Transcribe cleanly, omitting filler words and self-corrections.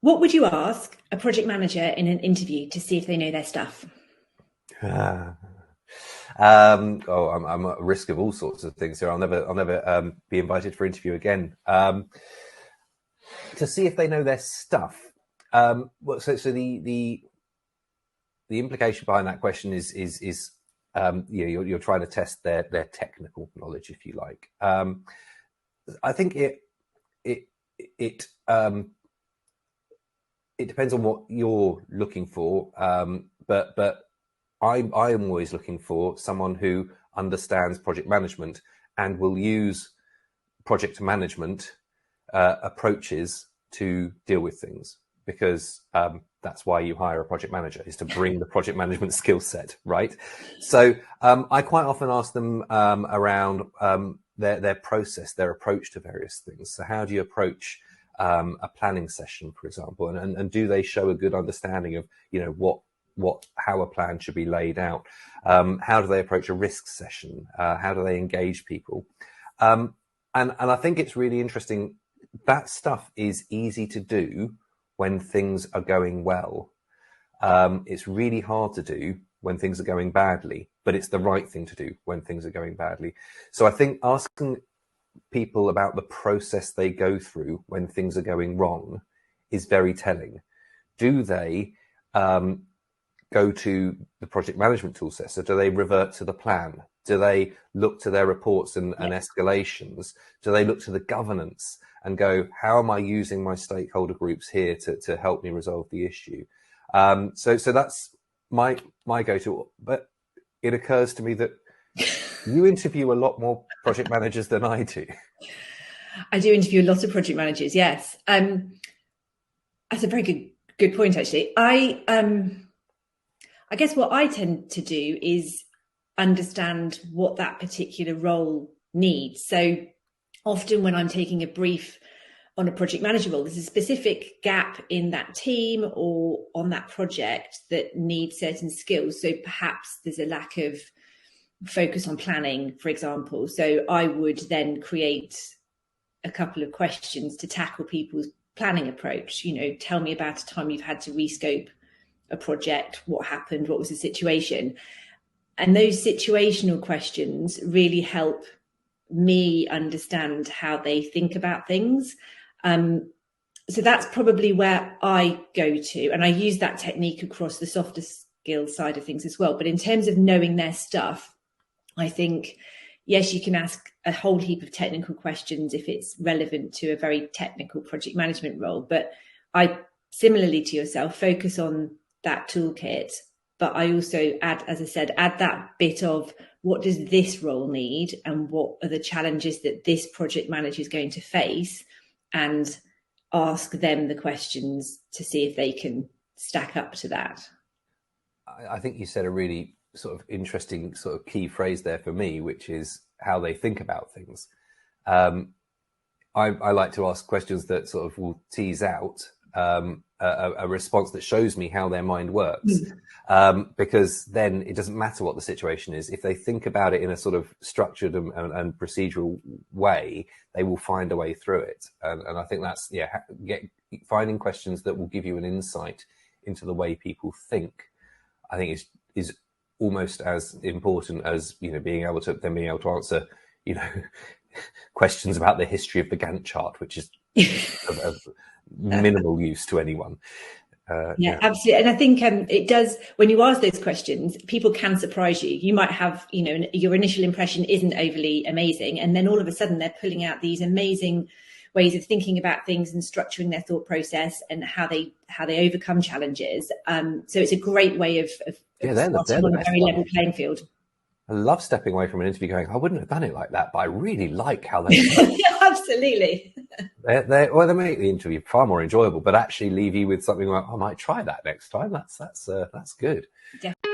What would you ask a project manager in an interview to see if they know their stuff? I'm at risk of all sorts of things here. I'll never be invited for interview again. To see if they know their stuff. So the implication behind that question is you're trying to test their technical knowledge, if you like. I think it depends on what you're looking for, but I am always looking for someone who understands project management and will use project management approaches to deal with things, because that's why you hire a project manager, is to bring the project management skill set, right? So I quite often ask them around their process, their approach to various things. So how do you approach a planning session, for example, and do they show a good understanding of how a plan should be laid out? How do they approach a risk session? How do they engage people? And I think it's really interesting. That stuff is easy to do when things are going well. It's really hard to do when things are going badly, but it's the right thing to do when things are going badly. So I think asking people about the process they go through when things are going wrong is very telling. Do they go to the project management tool set? So do they revert to the plan? Do they look to their reports and escalations? Do they look to the governance and go, how am I using my stakeholder groups here to help me resolve the issue? So that's my go-to. But it occurs to me that you interview a lot more project managers than I do. I do interview a lot of project managers, yes. That's a very good point, actually. I guess what I tend to do is understand what that particular role needs. So often when I'm taking a brief on a project manager role, there's a specific gap in that team or on that project that needs certain skills. So perhaps there's a lack of focus on planning, for example. So I would then create a couple of questions to tackle people's planning approach. Tell me about a time you've had to rescope a project. What happened? What was the situation? And those situational questions really help me understand how they think about things. So that's probably where I go to. And I use that technique across the softer skills side of things as well. But in terms of knowing their stuff, I think, yes, you can ask a whole heap of technical questions if it's relevant to a very technical project management role. But I, similarly to yourself, focus on that toolkit. But I also add that bit of what does this role need and what are the challenges that this project manager is going to face, and ask them the questions to see if they can stack up to that. I think you said a really sort of interesting sort of key phrase there for me, which is how they think about things. I like to ask questions that sort of will tease out a response that shows me how their mind works, because then it doesn't matter what the situation is. If they think about it in a sort of structured and procedural way, they will find a way through it. And I think that's, finding questions that will give you an insight into the way people think, I think is almost as important as, being able to answer, questions about the history of the Gantt chart, which is of minimal use to anyone. Absolutely. And I think it does, when you ask those questions, people can surprise you. You might have, your initial impression isn't overly amazing, and then all of a sudden they're pulling out these amazing ways of thinking about things and structuring their thought process and how they overcome challenges. So it's a great way of starting on a very level playing field. I love stepping away from an interview going, I wouldn't have done it like that, but I really like how they Absolutely. They make the interview far more enjoyable, but actually leave you with something like, I might try that next time. That's good. Definitely.